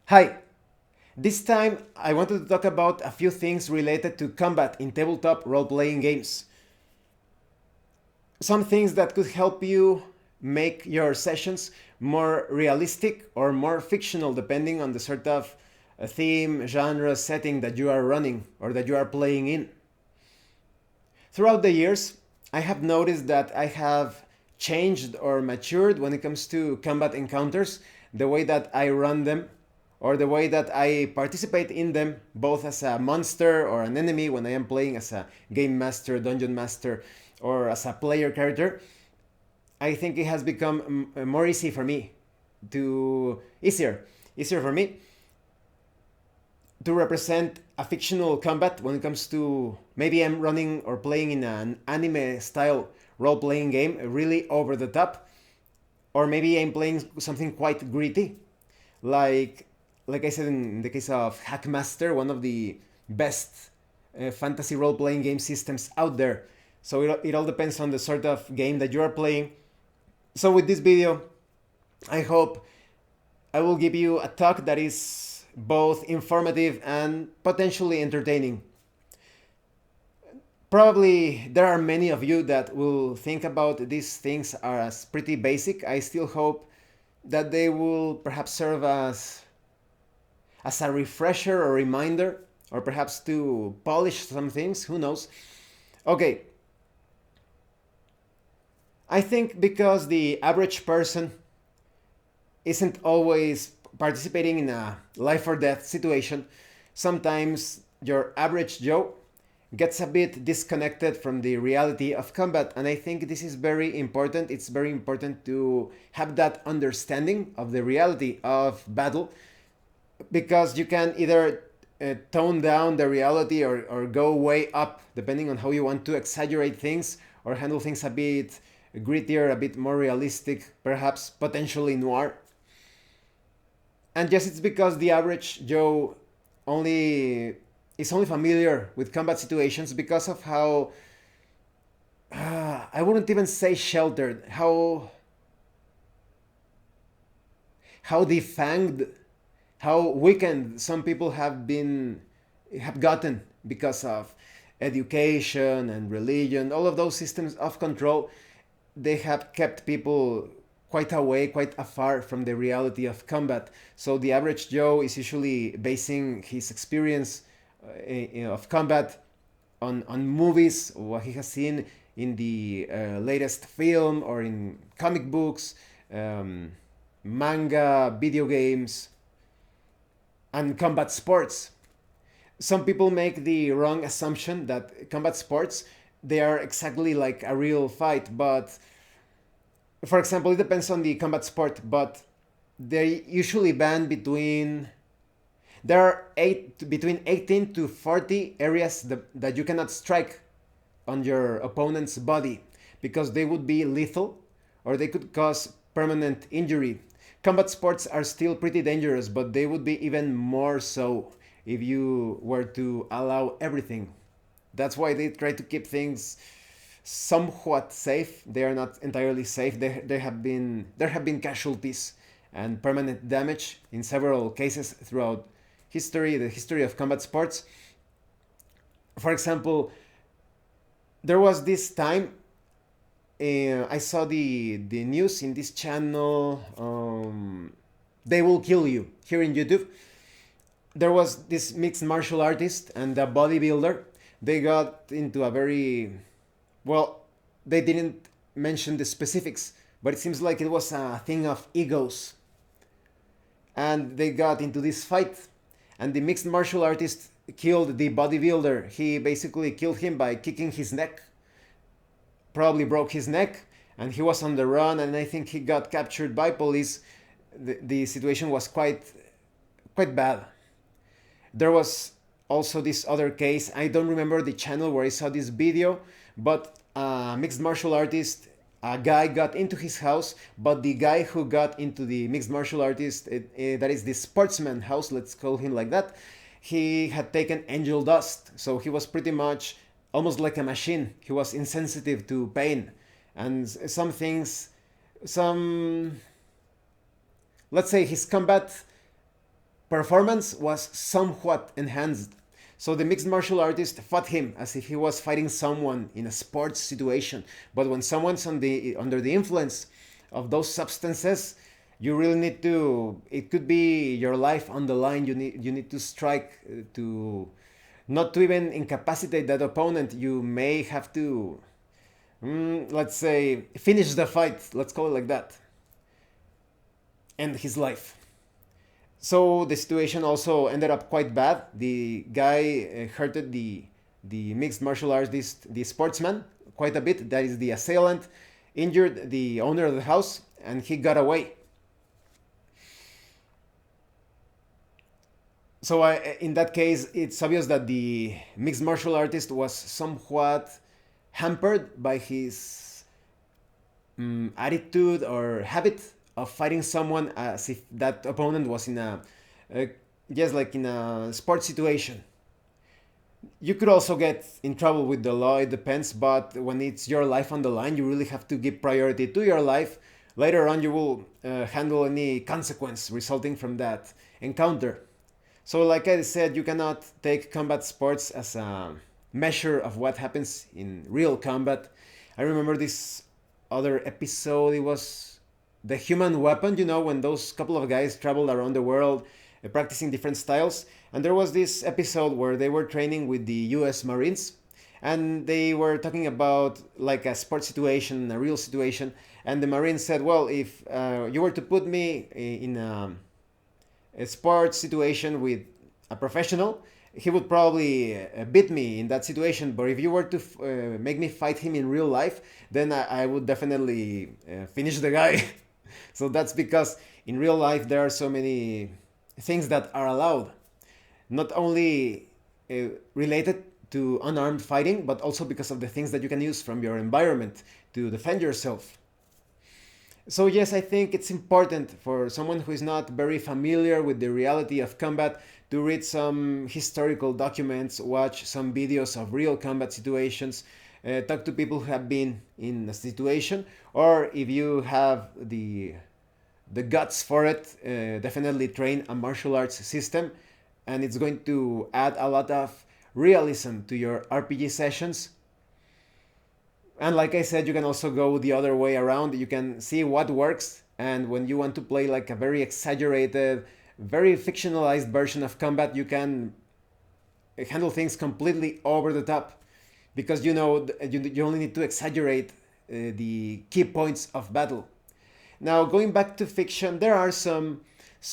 Hi! This time I wanted to talk about a few things related to combat in tabletop role-playing games. Some things that could help you make your sessions more realistic or more fictional depending on the sort of theme, genre, setting that you are running or that you are playing in. Throughout the years, I have noticed that I have changed or matured when it comes to combat encounters, the way that I run them, or the way that I participate in them, both as a monster or an enemy when I am playing as a game master, dungeon master, or as a player character. I think it has become more easy for me to easier for me to represent a fictional combat when it comes to maybe I'm running or playing in an anime style role playing game, really over the top, or maybe I'm playing something quite gritty, like like I said in the case of Hackmaster, one of the best fantasy role playing game systems out there. So it all depends on the sort of game that you are playing. So with this video, I hope I will give you a talk that is both informative and potentially entertaining. Probably there are many of you that will think about these things as pretty basic. I still hope that they will perhaps serve as a refresher or reminder, or perhaps to polish some things, who knows. Okay, I think because the average person isn't always participating in a life or death situation, sometimes your average Joe gets a bit disconnected from the reality of combat. And I think this is very important. It's very important to have that understanding of the reality of battle, because you can either tone down the reality or go way up depending on how you want to exaggerate things or handle things a bit grittier, a bit more realistic, perhaps potentially noir. And yes, it's because the average Joe only is only familiar with combat situations because of how I wouldn't even say sheltered, how defanged, how weakened some people have gotten because of education and religion. All of those systems of control, they have kept people quite away, quite afar from the reality of combat. So the average Joe is usually basing his experience of combat on movies, what he has seen in the latest film or in comic books, manga, video games, and combat sports. Some people make the wrong assumption that combat sports, they are exactly like a real fight, but for example, it depends on the combat sport, but they usually ban there are between 18 to 40 areas that you cannot strike on your opponent's body, because they would be lethal or they could cause permanent injury. Combat sports are still pretty dangerous, but they would be even more so if you were to allow everything. That's why they try to keep things somewhat safe. They are not entirely safe. There have been casualties and permanent damage in several cases throughout the history of combat sports. For example, there was this time I saw the news in this channel. They Will Kill You here in YouTube. There was this mixed martial artist and a bodybuilder. They got into a very well. They didn't mention the specifics, but it seems like it was a thing of egos, and they got into this fight. And the mixed martial artist killed the bodybuilder. He basically killed him by kicking his neck, probably broke his neck, and he was on the run, and I think he got captured by police. The situation was quite bad. There was also this other case. I don't remember the channel where I saw this video, but a mixed martial artist, a guy got into his house, but the guy who got into the mixed martial artist, that is the sportsman house, let's call him like that, he had taken angel dust. So he was pretty much almost like a machine. He was insensitive to pain. And some things, some, let's say his combat performance was somewhat enhanced. So the mixed martial artist fought him as if he was fighting someone in a sports situation. But when someone's under the influence of those substances, you really need to. It could be your life on the line. You need to strike to not to even incapacitate that opponent. You may have to, let's say, finish the fight. Let's call it like that. End his life. So the situation also ended up quite bad. The guy hurted the mixed martial artist, the sportsman, quite a bit. That is the assailant, injured the owner of the house, and he got away. So in that case, it's obvious that the mixed martial artist was somewhat hampered by his attitude or habit of fighting someone as if that opponent was in a just like in a sports situation. You could also get in trouble with the law, it depends, but when it's your life on the line, you really have to give priority to your life. Later on, you will handle any consequence resulting from that encounter. So, like I said, you cannot take combat sports as a measure of what happens in real combat. I remember this other episode, it was the human weapon, when those couple of guys traveled around the world practicing different styles. And there was this episode where they were training with the US Marines, and they were talking about like a sports situation, a real situation. And the Marine said, well, if you were to put me in a sports situation with a professional, he would probably beat me in that situation. But if you were to make me fight him in real life, then I would definitely finish the guy. So that's because in real life there are so many things that are allowed, not only related to unarmed fighting, but also because of the things that you can use from your environment to defend yourself. So yes, I think it's important for someone who is not very familiar with the reality of combat to read some historical documents, watch some videos of real combat situations, talk to people who have been in a situation, or if you have the guts for it, definitely train a martial arts system, and it's going to add a lot of realism to your RPG sessions. And like I said, you can also go the other way around. You can see what works, and when you want to play like a very exaggerated, very fictionalized version of combat, you can handle things completely over the top, because you only need to exaggerate the key points of battle. Now, going back to fiction, there are some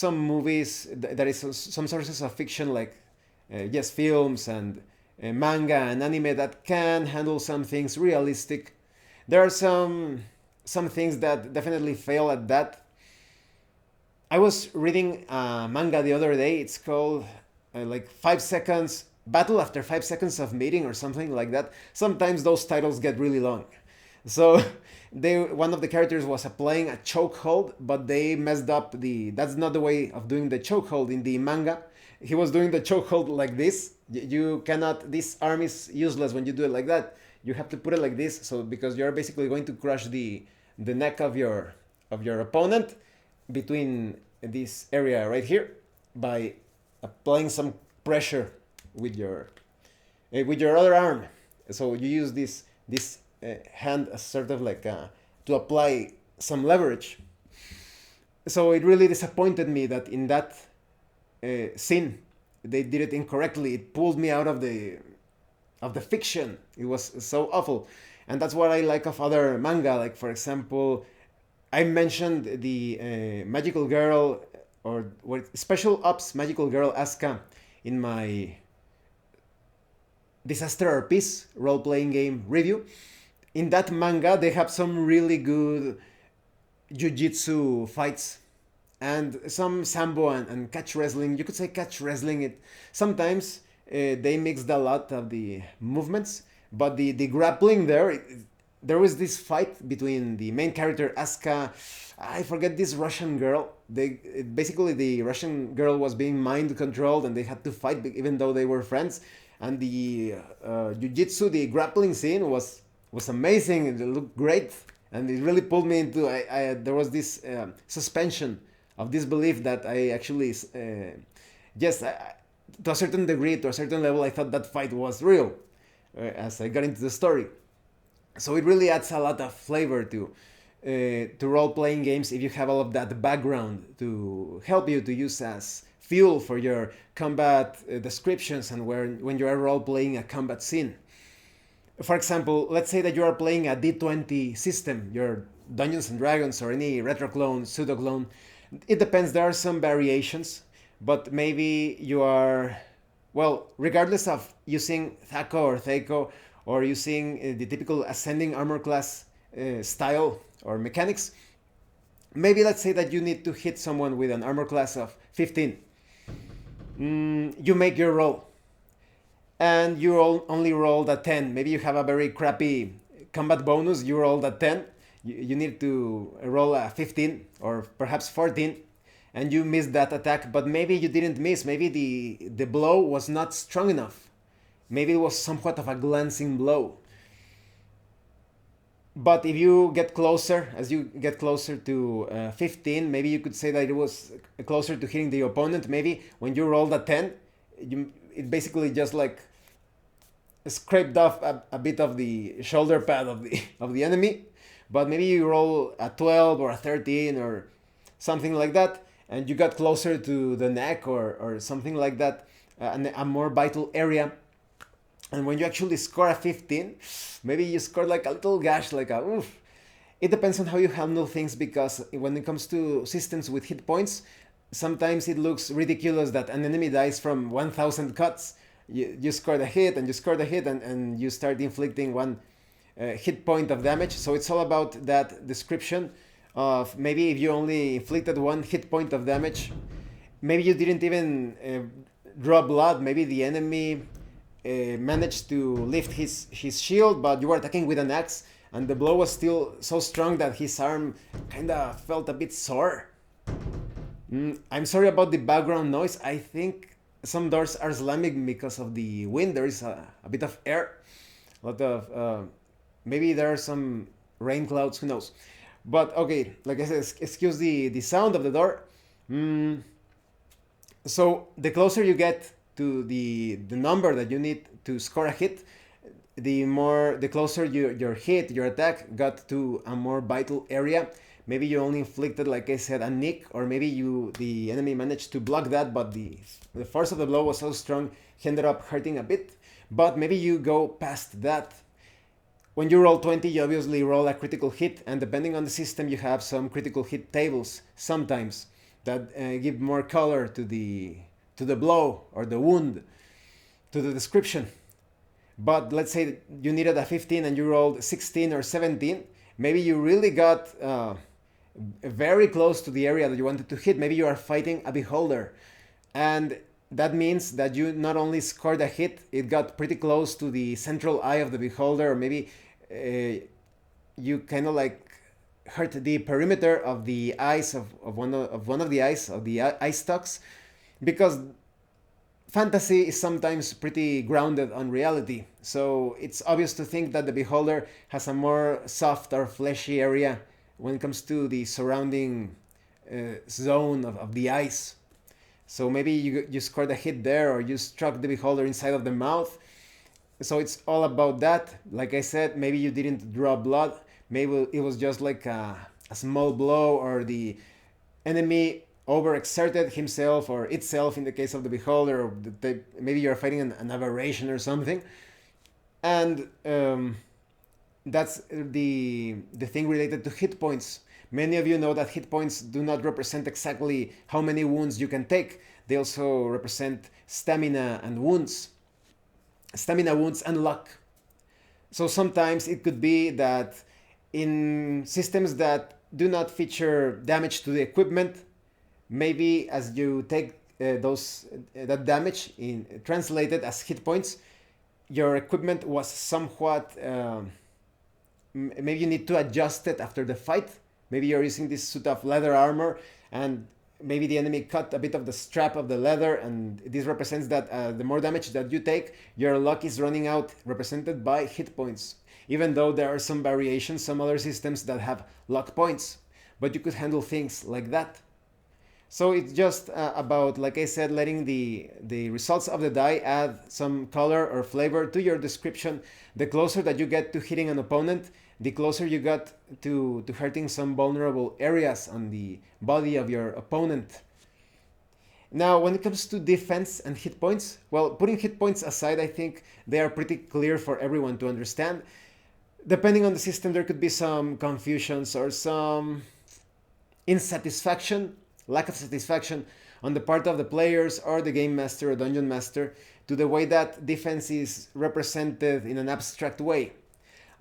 movies, there is some sources of fiction like yes, films and manga and anime that can handle some things realistic. There are some things that definitely fail at that. I was reading a manga the other day. It's called like 5 seconds battle after 5 seconds of meeting or something like that. Sometimes those titles get really long. So one of the characters was applying a chokehold, but they messed up that's not the way of doing the chokehold in the manga. He was doing the chokehold like this. You cannot, this arm is useless when you do it like that. You have to put it like this, so because you're basically going to crush the neck of your opponent between this area right here by applying some pressure with your other arm. So you use this hand as sort of like to apply some leverage. So it really disappointed me that in that scene they did it incorrectly. It pulled me out of the fiction. It was so awful. And that's what I like of other manga. Like, for example, I mentioned the magical girl, or what, special ops magical girl Asuka in my Disaster or Peace role-playing game review. In that manga, they have some really good jiu-jitsu fights and some sambo and catch wrestling. You could say catch wrestling. It sometimes they mixed a lot of the movements, but the grappling there was this fight between the main character Asuka. I forget this Russian girl. Basically the Russian girl was being mind controlled, and they had to fight even though they were friends. And the jiu-jitsu, the grappling scene was amazing. It looked great, and it really pulled me into. There was this suspension of disbelief that I actually yes, to a certain degree, to a certain level, I thought that fight was real as I got into the story. So it really adds a lot of flavor to role playing games if you have all of that background to help you to use as fuel for your combat descriptions and when you are role playing a combat scene. For example, let's say that you are playing a D20 system, your Dungeons and Dragons or any retro clone, pseudo clone. It depends, there are some variations, but maybe you are, well, regardless of using Thaco or Thaco or using the typical ascending armor class style or mechanics, maybe let's say that you need to hit someone with an armor class of 15. You make your roll and you only rolled a 10. Maybe you have a very crappy combat bonus, you rolled a 10. You need to roll a 15 or perhaps 14 and you missed that attack, but maybe you didn't miss. Maybe the blow was not strong enough. Maybe it was somewhat of a glancing blow. But if you get closer, as you get closer to 15, maybe you could say that it was closer to hitting the opponent. Maybe when you rolled a 10, it basically just like scraped off a bit of the shoulder pad of the enemy. But maybe you roll a 12 or a 13 or something like that, and you got closer to the neck or something like that, a more vital area. And when you actually score a 15, maybe you score like a little gash, like a oof. It depends on how you handle things, because when it comes to systems with hit points, sometimes it looks ridiculous that an enemy dies from 1,000 cuts. You scored a hit and you scored a hit and you start inflicting one hit point of damage. So it's all about that description of maybe if you only inflicted one hit point of damage, maybe you didn't even draw blood, maybe the enemy managed to lift his shield, but you were attacking with an axe, and the blow was still so strong that his arm kind of felt a bit sore. I'm sorry about the background noise. I think some doors are slamming because of the wind. There is a bit of air, a lot of maybe there are some rain clouds. Who knows? But okay, like I said, excuse the sound of the door. So the closer you get to the number that you need to score a hit, the closer your hit, your attack got to a more vital area. Maybe you only inflicted, like I said, a nick, or maybe the enemy managed to block that, but the force of the blow was so strong he ended up hurting a bit. But maybe you go past that. When you roll 20, you obviously roll a critical hit, and depending on the system, you have some critical hit tables sometimes that give more color to the blow or the wound, to the description. But let's say you needed a 15 and you rolled 16 or 17. Maybe you really got very close to the area that you wanted to hit. Maybe you are fighting a beholder. And that means that you not only scored a hit, it got pretty close to the central eye of the beholder, or maybe you kind of like hurt the perimeter of the eyes of one of the eyes of the eye stalks, because fantasy is sometimes pretty grounded on reality. So it's obvious to think that the beholder has a more soft or fleshy area when it comes to the surrounding zone of the eyes. So maybe you scored a hit there, or you struck the beholder inside of the mouth. So it's all about that. Like I said, maybe you didn't draw blood. Maybe it was just like a small blow, or the enemy overexerted himself or itself in the case of the beholder, or maybe you're fighting an aberration or something. And that's the thing related to hit points. Many of you know that hit points do not represent exactly how many wounds you can take. They also represent stamina and wounds. Stamina, wounds, and luck. So sometimes it could be that in systems that do not feature damage to the equipment, maybe as you take that damage translated as hit points, your equipment was somewhat maybe you need to adjust it after the fight. Maybe you're using this suit of leather armor, and maybe the enemy cut a bit of the strap of the leather, and this represents that the more damage that you take, your luck is running out, represented by hit points. Even though there are some variations, some other systems that have luck points, but you could handle things like that. So it's just about, like I said, letting the results of the die add some color or flavor to your description. The closer that you get to hitting an opponent, the closer you got to hurting some vulnerable areas on the body of your opponent. Now, when it comes to defense and hit points, well, putting hit points aside, I think they are pretty clear for everyone to understand. Depending on the system, there could be some confusions or some insatisfaction, lack of satisfaction on the part of the players or the game master or dungeon master to the way that defense is represented in an abstract way.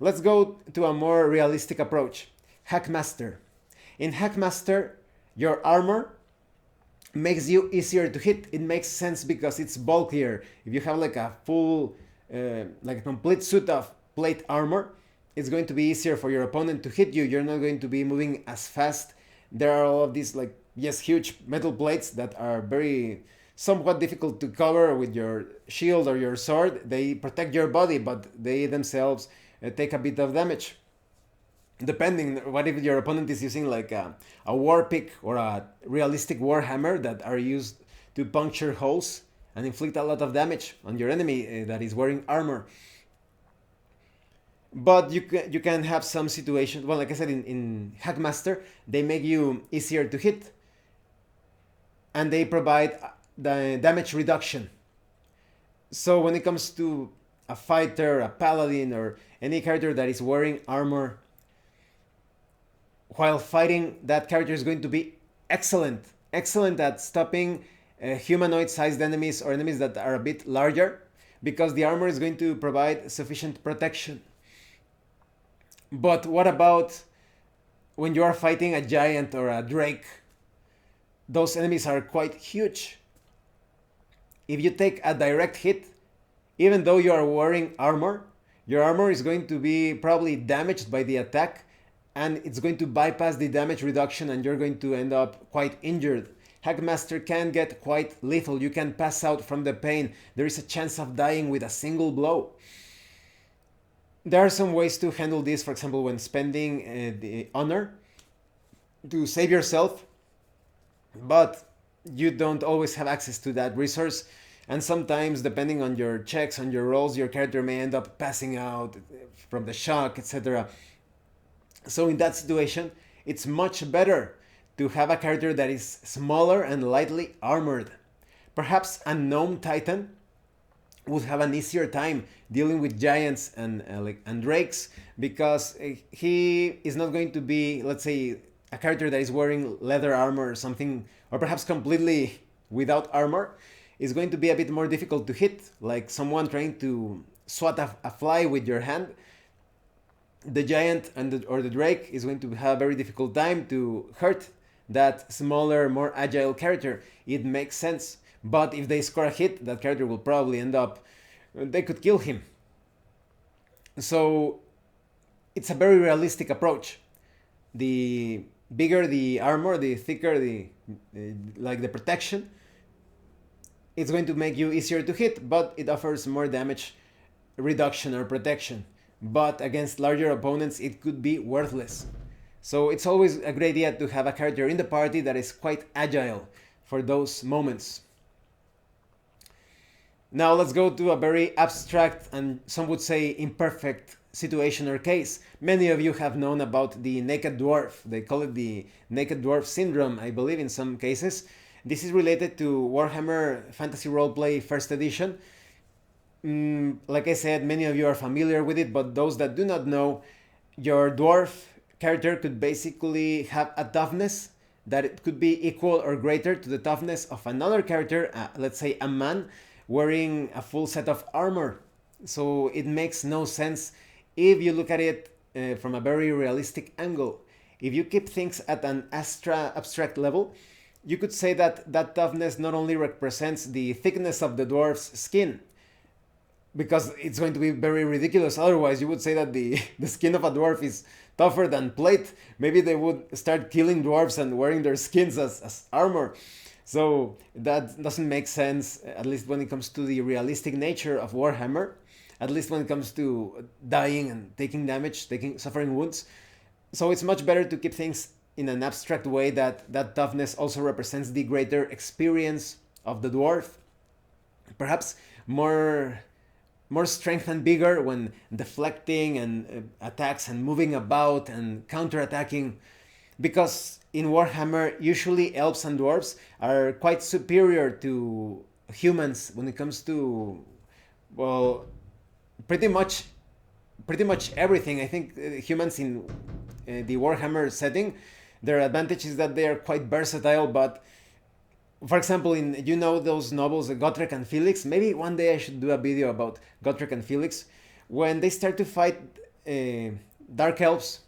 Let's go to a more realistic approach. Hackmaster. In Hackmaster, your armor makes you easier to hit. It makes sense because it's bulkier. If you have like a full, like a complete suit of plate armor, it's going to be easier for your opponent to hit you. You're not going to be moving as fast. There are all of these like, yes, huge metal plates that are very somewhat difficult to cover with your shield or your sword. They protect your body, but they themselves take a bit of damage. Depending, what if your opponent is using like a war pick or a realistic war hammer that are used to puncture holes and inflict a lot of damage on your enemy that is wearing armor. But you can have some situations, well, like I said, in Hackmaster, they make you easier to hit and they provide the damage reduction. So when it comes to a fighter, a paladin, or any character that is wearing armor, while fighting, that character is going to be excellent at stopping humanoid-sized enemies or enemies that are a bit larger, because the armor is going to provide sufficient protection. But what about when you are fighting a giant or a drake? Those enemies are quite huge. If you take a direct hit, even though you are wearing armor, your armor is going to be probably damaged by the attack, and it's going to bypass the damage reduction and you're going to end up quite injured. Hackmaster can get quite lethal. You can pass out from the pain. There is a chance of dying with a single blow. There are some ways to handle this, for example, when spending the honor to save yourself, but you don't always have access to that resource, and sometimes, depending on your checks, on your rolls, your character may end up passing out from the shock, etc. So in that situation, it's much better to have a character that is smaller and lightly armored. Perhaps a gnome titan would have an easier time dealing with giants and drakes, because he is not going to be, let's say, a character that is wearing leather armor or something, or perhaps completely without armor. Is going to be a bit more difficult to hit, like someone trying to swat a fly with your hand. The giant or the drake is going to have a very difficult time to hurt that smaller, more agile character. It makes sense. But if they score a hit, that character will probably end up, they could kill him. So it's a very realistic approach. The bigger the armor, the thicker the protection, it's going to make you easier to hit, but it offers more damage reduction or protection. But against larger opponents, it could be worthless. So it's always a great idea to have a character in the party that is quite agile for those moments. Now let's go to a very abstract and some would say imperfect situation or case. Many of you have known about the Naked Dwarf. They call it the Naked Dwarf syndrome, I believe, in some cases. This is related to Warhammer Fantasy Roleplay First Edition. Like I said, many of you are familiar with it, but those that do not know, your dwarf character could basically have a toughness that it could be equal or greater to the toughness of another character, let's say a man, wearing a full set of armor. So it makes no sense if you look at it from a very realistic angle. If you keep things at an abstract level, you could say that that toughness not only represents the thickness of the dwarf's skin, because it's going to be very ridiculous. Otherwise, you would say that the skin of a dwarf is tougher than plate. Maybe they would start killing dwarves and wearing their skins as armor. So that doesn't make sense, at least when it comes to the realistic nature of Warhammer, at least when it comes to dying and taking damage, suffering wounds. So it's much better to keep things in an abstract way that that toughness also represents the greater experience of the dwarf. Perhaps more more strength and vigor when deflecting and attacks and moving about and counterattacking, because in Warhammer usually elves and dwarves are quite superior to humans when it comes to, well, pretty much pretty much everything. I think humans in the Warhammer setting, their advantage is that they are quite versatile. But for example, in, you know, those novels, Gotrek and Felix. Maybe one day I should do a video about Gotrek and Felix. When they start to fight dark elves,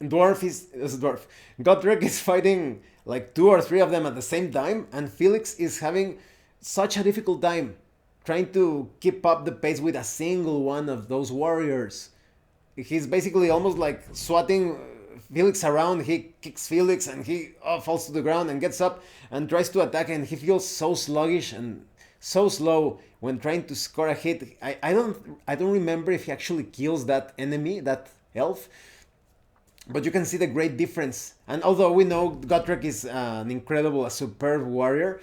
dwarf. Gotrek is fighting like two or three of them at the same time, and Felix is having such a difficult time trying to keep up the pace with a single one of those warriors. He's basically almost like swatting Felix around. He kicks Felix and he falls to the ground and gets up and tries to attack, and he feels so sluggish and so slow when trying to score a hit. I don't remember if he actually kills that enemy, that elf, but you can see the great difference. And although we know Gotrek is an incredible, a superb warrior,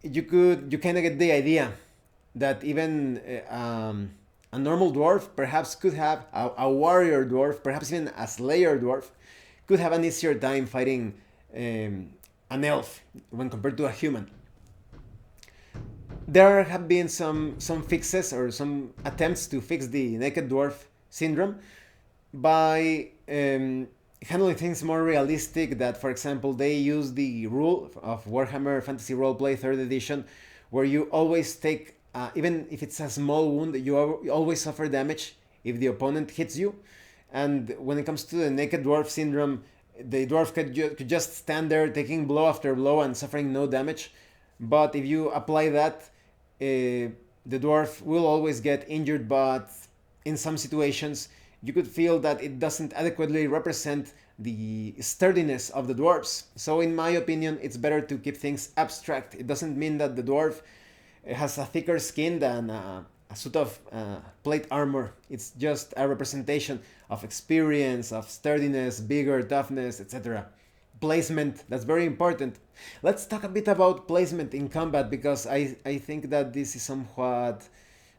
you kind of get the idea that even a normal dwarf perhaps could have a warrior dwarf, perhaps even a slayer dwarf, could have an easier time fighting an elf when compared to a human. There have been some fixes or some attempts to fix the naked dwarf syndrome by handling things more realistic. That, for example, they use the rule of Warhammer Fantasy Roleplay 3rd edition, where you always take, even if it's a small wound, you always suffer damage if the opponent hits you. And when it comes to the naked dwarf syndrome, the dwarf could just stand there taking blow after blow and suffering no damage. But if you apply that, the dwarf will always get injured, but in some situations you could feel that it doesn't adequately represent the sturdiness of the dwarves. So in my opinion, it's better to keep things abstract. It doesn't mean that the dwarf has a thicker skin than a suit of plate armor. It's just a representation of experience, of sturdiness, vigor, toughness, etc. Placement, that's very important. Let's talk a bit about placement in combat, because I think that this is somewhat,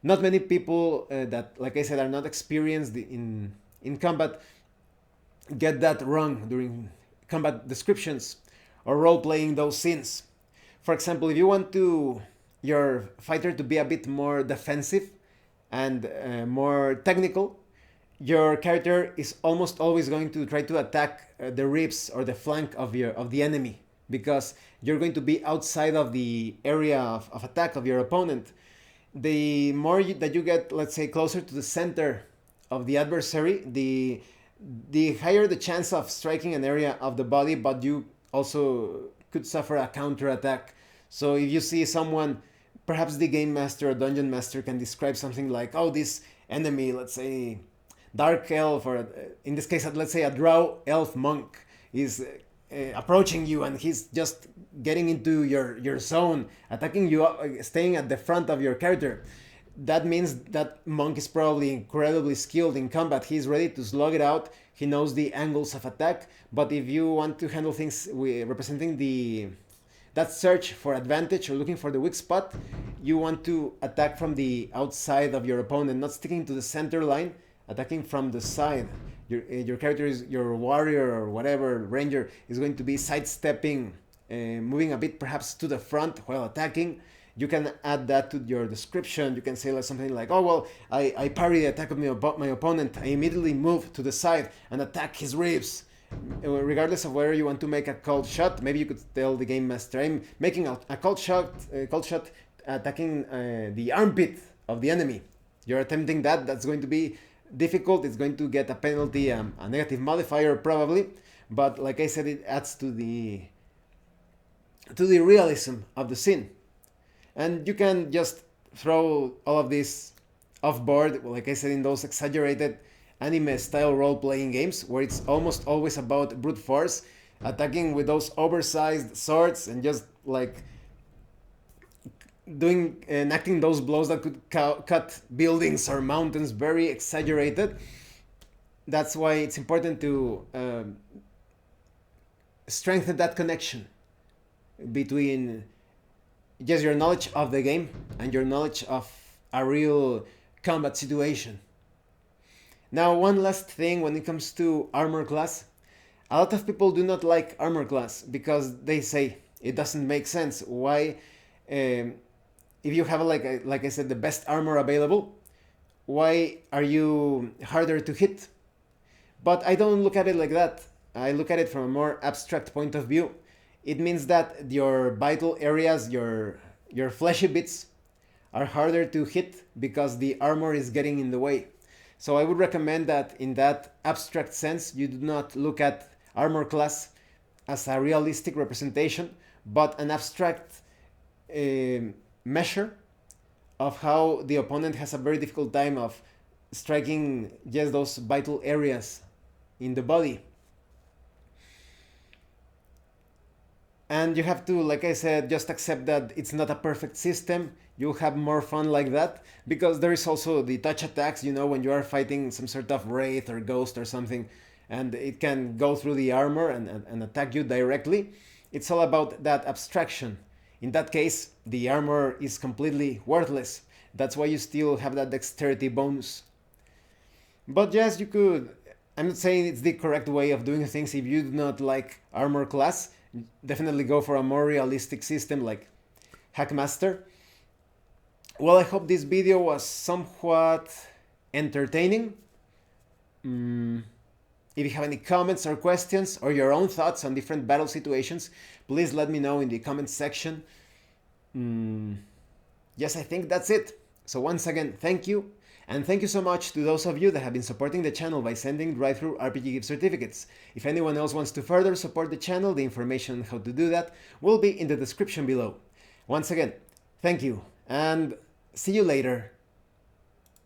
not many people that, like I said, are not experienced in combat get that wrong during combat descriptions or role playing those scenes. For example, if you want your fighter to be a bit more defensive and more technical, your character is almost always going to try to attack the ribs or the flank of the enemy, because you're going to be outside of the area of attack of your opponent. The more that you get, let's say, closer to the center of the adversary, the higher the chance of striking an area of the body, but you also could suffer a counter attack. So if you see someone, perhaps the game master or dungeon master can describe something like, oh, this enemy, let's say dark elf, or in this case, let's say a drow elf monk is approaching you, and he's just getting into your zone, attacking you, staying at the front of your character. That means that monk is probably incredibly skilled in combat. He's ready to slug it out. He knows the angles of attack. But if you want to handle things representing that search for advantage or looking for the weak spot, you want to attack from the outside of your opponent, not sticking to the center line, attacking from the side. Your character, is your warrior or whatever ranger, is going to be sidestepping, moving a bit perhaps to the front while attacking. You can add that to your description. You can say something like, oh, well, I parry the attack of my opponent. I immediately move to the side and attack his ribs. Regardless of whether you want to make a cold shot, maybe you could tell the game master, I'm making a cold shot attacking the armpit of the enemy. You're attempting that. That's going to be difficult. It's going to get a penalty, a negative modifier probably. But like I said, it adds to the realism of the scene. And you can just throw all of this off board, like I said, in those exaggerated anime-style role-playing games where it's almost always about brute force, attacking with those oversized swords and just like enacting those blows that could cut buildings or mountains, very exaggerated. That's why it's important to strengthen that connection between just your knowledge of the game and your knowledge of a real combat situation. Now, one last thing when it comes to armor class. A lot of people do not like armor class because they say it doesn't make sense. Why, if you have like I said, the best armor available, why are you harder to hit? But I don't look at it like that. I look at it from a more abstract point of view. It means that your vital areas, your fleshy bits, are harder to hit because the armor is getting in the way. So I would recommend that in that abstract sense, you do not look at armor class as a realistic representation, but an abstract measure of how the opponent has a very difficult time of striking just those vital areas in the body. And you have to, like I said, just accept that it's not a perfect system. You'll have more fun like that because there is also the touch attacks, when you are fighting some sort of wraith or ghost or something, and it can go through the armor and attack you directly. It's all about that abstraction. In that case, the armor is completely worthless. That's why you still have that dexterity bonus. But yes, you could. I'm not saying it's the correct way of doing things. If you do not like armor class, definitely go for a more realistic system like Hackmaster. Well, I hope this video was somewhat entertaining. If you have any comments or questions or your own thoughts on different battle situations, please let me know in the comments section. Yes, I think that's it. So once again, thank you. And thank you so much to those of you that have been supporting the channel by sending drive-thru RPG gift certificates. If anyone else wants to further support the channel, the information on how to do that will be in the description below. Once again, thank you, and see you later.